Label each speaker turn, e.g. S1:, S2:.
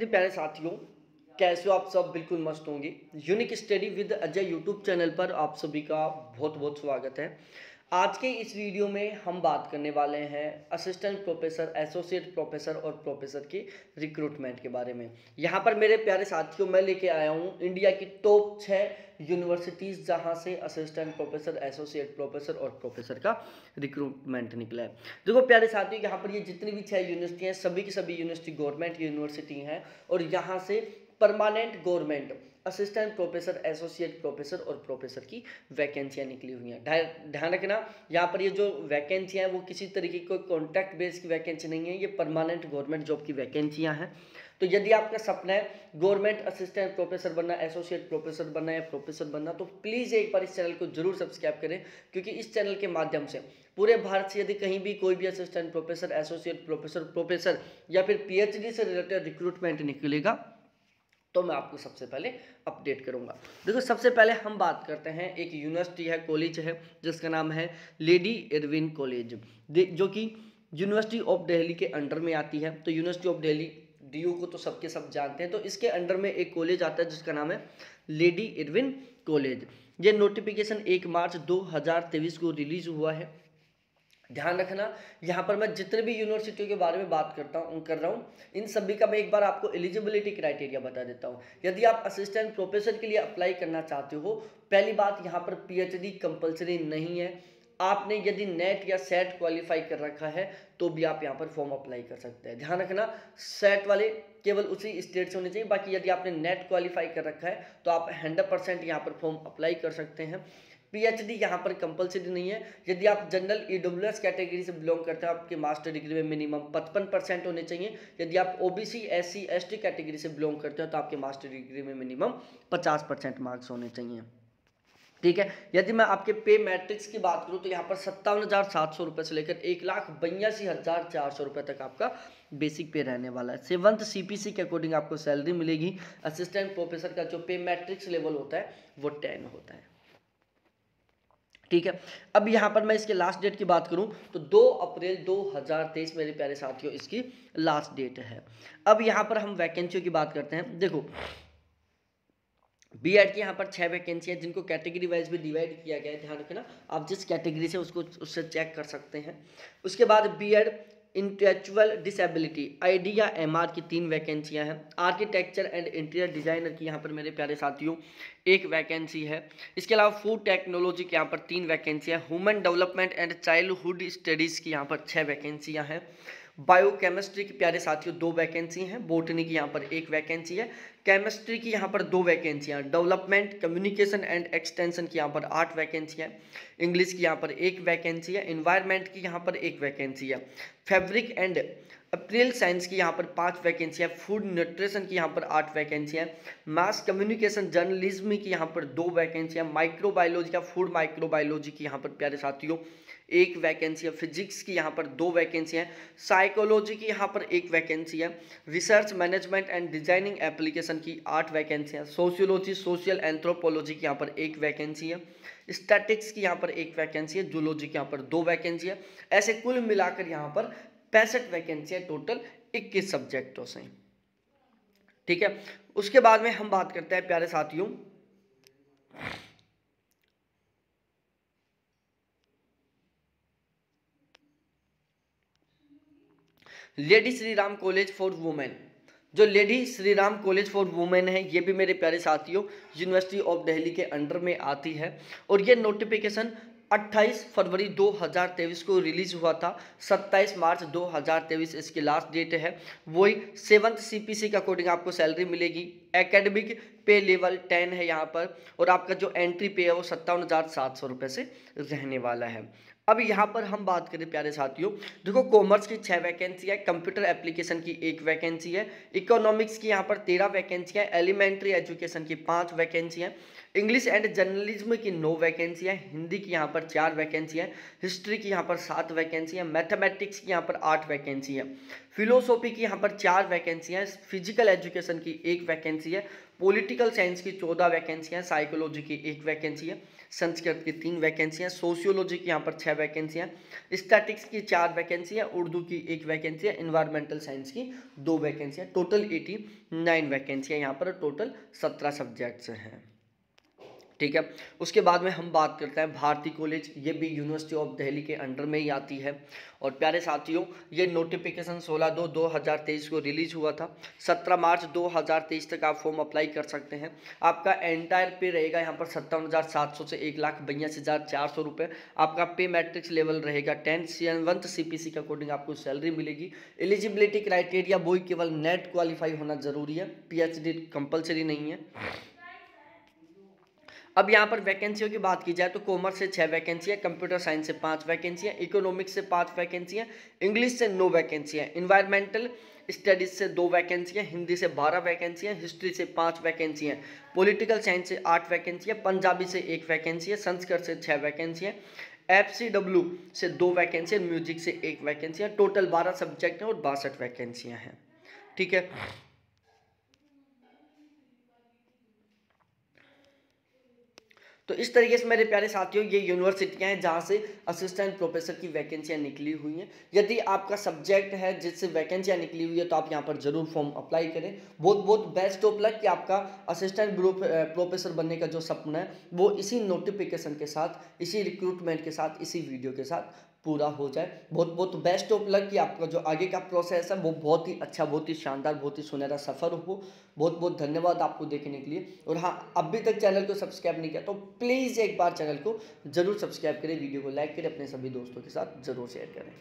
S1: मेरे प्यारे साथियों, कैसे हो आप सब? बिल्कुल मस्त होंगे। Unique study with Ajay YouTube channel पर आप सभी का बहुत बहुत स्वागत है। आज के इस वीडियो में हम बात करने वाले हैं असिस्टेंट प्रोफेसर, एसोसिएट प्रोफेसर और प्रोफेसर के रिक्रूटमेंट के बारे में। यहाँ पर मेरे प्यारे साथियों मैं लेके आया हूँ इंडिया की टॉप 6 यूनिवर्सिटीज़ जहाँ से असिस्टेंट प्रोफेसर, एसोसिएट प्रोफेसर और प्रोफेसर का रिक्रूटमेंट निकला है। देखो प्यारे साथियों, यहाँ पर ये जितनी भी 6 यूनिवर्सिटी हैं सभी की सभी यूनिवर्सिटी गवर्नमेंट यूनिवर्सिटी हैं और यहाँ से permanent government assistant professor, associate professor और प्रोफेसर की वैकेंसियां निकली हुई हैं। ध्यान रखना, यहाँ पर ये जो वैकेंसियां हैं वो किसी तरीके की कोई कॉन्ट्रैक्ट बेस की वैकेंसी नहीं है, ये परमानेंट गवर्नमेंट जॉब की वैकेंसियां हैं। तो यदि आपका सपना है गवर्नमेंट असिस्टेंट प्रोफेसर बनना, एसोसिएट प्रोफेसर बनना या प्रोफेसर बनना, तो प्लीज़ एक बार इस चैनल को जरूर सब्सक्राइब करें, क्योंकि इस चैनल के माध्यम से पूरे भारत से यदि कहीं भी कोई भी असिस्टेंट प्रोफेसर, एसोसिएट प्रोफेसर या फिर पीएचडी से रिलेटेड रिक्रूटमेंट निकलेगा तो मैं आपको सबसे पहले अपडेट करूंगा। देखो सबसे पहले हम बात करते हैं, एक यूनिवर्सिटी है, कॉलेज है जिसका नाम है लेडी इरविन कॉलेज, जो कि यूनिवर्सिटी ऑफ दिल्ली के अंडर में आती है। तो यूनिवर्सिटी ऑफ दिल्ली, डीयू को तो सबके सब जानते हैं। तो इसके अंडर में एक कॉलेज आता है जिसका नाम है लेडी इरविन कॉलेज। ये नोटिफिकेशन 1 मार्च 2023 को रिलीज हुआ है। ध्यान रखना, यहाँ पर मैं जितने भी यूनिवर्सिटियों के बारे में बात कर रहा हूँ इन सभी का मैं एक बार आपको एलिजिबिलिटी क्राइटेरिया बता देता हूँ। यदि आप असिस्टेंट प्रोफेसर के लिए अप्लाई करना चाहते हो, पहली बात यहाँ पर पीएचडी कंपलसरी नहीं है। आपने यदि नेट या सेट क्वालिफाई कर रखा है तो भी आप यहाँ पर फॉर्म अप्लाई कर सकते हैं। ध्यान रखना, सेट वाले केवल उसी स्टेट से होने चाहिए, बाकी यदि आपने नेट क्वालिफाई कर रखा है तो आप 100% यहाँ पर फॉर्म अप्लाई कर सकते हैं। पीएचडी यहाँ पर कंपलसरी नहीं है। यदि आप जनरल ईडब्ल्यूएस कैटेगरी से बिलोंग करते हैं, आपके मास्टर डिग्री में मिनिमम 55% होने चाहिए। यदि आप ओबीसी, एससी, एसटी कैटेगरी से बिलोंग करते हैं तो आपके मास्टर डिग्री में मिनिमम 50% मार्क्स होने चाहिए। ठीक है। यदि मैं आपके पे मैट्रिक्स की बात करूं तो यहाँ पर 57,700 रुपये से लेकर 1,82,400 रुपये तक आपका बेसिक पे रहने वाला है। 7th सीपीसी के अकॉर्डिंग आपको सैलरी मिलेगी। असिस्टेंट प्रोफेसर का जो पे मैट्रिक्स लेवल होता है वो 10 होता है। ठीक है। अब यहाँ पर मैं इसके लास्ट डेट की बात करूँ तो 2 अप्रैल 2023 मेरे प्यारे साथियों इसकी लास्ट डेट है। अब यहाँ पर हम वैकेंसियों की बात करते हैं। देखो बीएड की यहाँ पर 6 वैकेंसी है जिनको कैटेगरी वाइज भी डिवाइड किया गया है। ध्यान रखना, आप जिस कैटेगरी से उससे चेक कर सकते हैं। उसके बाद बीएड इंटेलेक्चुअल डिसेबिलिटी आईडी या एमआर की 3 वैकेंसियां हैं। आर्किटेक्चर एंड इंटीरियर डिजाइनर की यहाँ पर मेरे प्यारे साथियों 1 वैकेंसी है। इसके अलावा फूड टेक्नोलॉजी की यहाँ पर 3 वैकेंसियां। Human development and childhood studies की यहाँ पर 6 वैकेंसियां हैं। बायोकेमिस्ट्री की प्यारे साथियों 2 वैकेंसी हैं। बोटनी की यहाँ पर 1 वैकेंसी है। केमिस्ट्री की यहाँ पर 2 वैकेंसियाँ। डेवलपमेंट, कम्युनिकेशन एंड एक्सटेंशन की यहाँ पर 8 वैकेंसी है। इंग्लिश की यहाँ पर 1 वैकेंसी है। इन्वायरमेंट की यहाँ पर 1 वैकेंसी है। फैब्रिक एंड अपील साइंस की यहाँ पर 5 वैकेंसी है। फूड न्यूट्रिशन की यहाँ पर 8 वैकेंसी है। मास कम्युनिकेशन जर्नलिज्म की यहाँ पर 2 वैकेंसी है। माइक्रोबायोलॉजी या फूड माइक्रोबायोलॉजी की यहाँ पर प्यारे साथियों 1 वैकेंसी है। फिजिक्स की यहाँ पर 2 वैकेंसी है। साइकोलॉजी की यहाँ पर 1 वैकेंसी है। Research management and designing application की 8 वैकेंसी है। सोशियोलॉजी, सोशल एंथ्रोपोलॉजी की यहाँ पर 1 वैकेंसी है। स्टैटिक्स की यहाँ पर 1 वैकेंसी है। जूलॉजी की यहाँ पर 2 वैकेंसी है। ऐसे कुल मिलाकर यहाँ पर 65 वैकेंसी है टोटल 21 सब्जेक्टों से। ठीक है। उसके बाद में हम बात करते हैं प्यारे साथियों lady Shri Ram college for women. जो lady Shri Ram college for women है ये भी मेरे प्यारे साथियों यूनिवर्सिटी ऑफ दिल्ली के अंडर में आती है और ये नोटिफिकेशन 28 फरवरी 2023 को रिलीज हुआ था। 27 मार्च 2023 इसकी लास्ट डेट है। वही 7th सीपीसी के अकॉर्डिंग आपको सैलरी मिलेगी। एकेडमिक पे लेवल 10 है यहाँ पर और आपका जो एंट्री पे है वो 57,700 रुपये से रहने वाला है। अब यहाँ पर हम बात करें प्यारे साथियों, देखो कॉमर्स की 6 वैकेंसी है। कंप्यूटर एप्लीकेशन की 1 वैकेंसी है। इकोनॉमिक्स की यहाँ पर 13 वैकेंसी है। एलिमेंट्री एजुकेशन की 5 वैकेंसी है। इंग्लिश एंड जर्नलिज्म की 9 वैकेंसी है। हिंदी की यहाँ पर 4 वैकेंसी है। हिस्ट्री की यहाँ पर 7 वैकेंसी है। मैथमेटिक्स की यहाँ पर 8 वैकेंसी है। फिलोसॉफी की यहाँ पर 4 वैकेंसियाँ हैं, फिजिकल एजुकेशन की 1 वैकेंसी है, पॉलिटिकल साइंस की 14 वैकेंसियाँ हैं, साइकोलॉजी की 1 वैकेंसी है, संस्कृत की 3 वैकेंसियाँ, सोशियोलॉजी की यहाँ पर 6 वैकेंसियाँ, स्टैटिक्स की 4 वैकेंसियाँ, उर्दू की 1 वैकेंसी है, इन्वायरमेंटल साइंस की 2 वैकेंसियाँ, टोटल 89 वैकेंसियाँ यहाँ पर, टोटल 17 सब्जेक्ट्स हैं। ठीक है, उसके बाद में हम बात करते हैं भारती कॉलेज, ये भी यूनिवर्सिटी ऑफ दिल्ली के अंडर में ही आती है। और प्यारे साथियों, ये नोटिफिकेशन 16/2/2023 को रिलीज हुआ था। 17 मार्च 2023 तक आप फॉर्म अप्लाई कर सकते हैं। आपका एंटायर पे रहेगा यहाँ पर 57,700 से 1,82,400 रुपये। आपका पे मैट्रिक्स लेवल रहेगा 10th CPC के अकॉर्डिंग आपको सैलरी मिलेगी। एलिजिबिलिटी क्राइटेरिया वो केवल नेट क्वालिफाई होना जरूरी है, PhD कंपलसरी नहीं है। अब यहाँ पर वैकेंसियों की बात की जाए तो कॉमर्स से 6 वैकेंसियाँ, कंप्यूटर साइंस से 5 वैकेंसियाँ, इकोनॉमिक्स से 5 वैकेंसियाँ, इंग्लिश से 9 वैकेंसियाँ, इन्वायरमेंटल स्टडीज से 2 वैकेंसियाँ, हिंदी से 12 वैकेंसियाँ, हिस्ट्री से 5 वैकेंसियाँ, पॉलिटिकल साइंस से 8 वैकेंसियाँ, पंजाबी से 1 वैकेंसी है, संस्कृत से 6 वैकेंसियाँ, FCW से 2 वैकेंसियाँ, म्यूजिक से 1 वैकेंसियाँ, टोटल 12 सब्जेक्ट हैं और 62 वैकेंसियाँ हैं। ठीक है, तो इस तरीके से मेरे प्यारे साथियों ये यूनिवर्सिटियां हैं जहां से असिस्टेंट प्रोफेसर की वैकेंसियां निकली हुई हैं। यदि आपका सब्जेक्ट है जिससे वैकेंसियां निकली हुई है तो आप यहां पर जरूर फॉर्म अप्लाई करें। बहुत बहुत बेस्ट ऑफ लक कि आपका असिस्टेंट प्रोफेसर बनने का जो सपना है वो इसी नोटिफिकेशन के साथ, इसी रिक्रूटमेंट के साथ, इसी वीडियो के साथ पूरा हो जाए। बहुत बहुत बेस्ट ऑफ लक कि आपका जो आगे का प्रोसेस है वो बहुत ही अच्छा, बहुत ही शानदार, बहुत ही सुनहरा सफ़र हो। बहुत बहुत धन्यवाद आपको देखने के लिए। और हाँ, अभी तक चैनल को सब्सक्राइब नहीं किया तो प्लीज़ एक बार चैनल को जरूर सब्सक्राइब करें, वीडियो को लाइक करें, अपने सभी दोस्तों के साथ जरूर शेयर करें।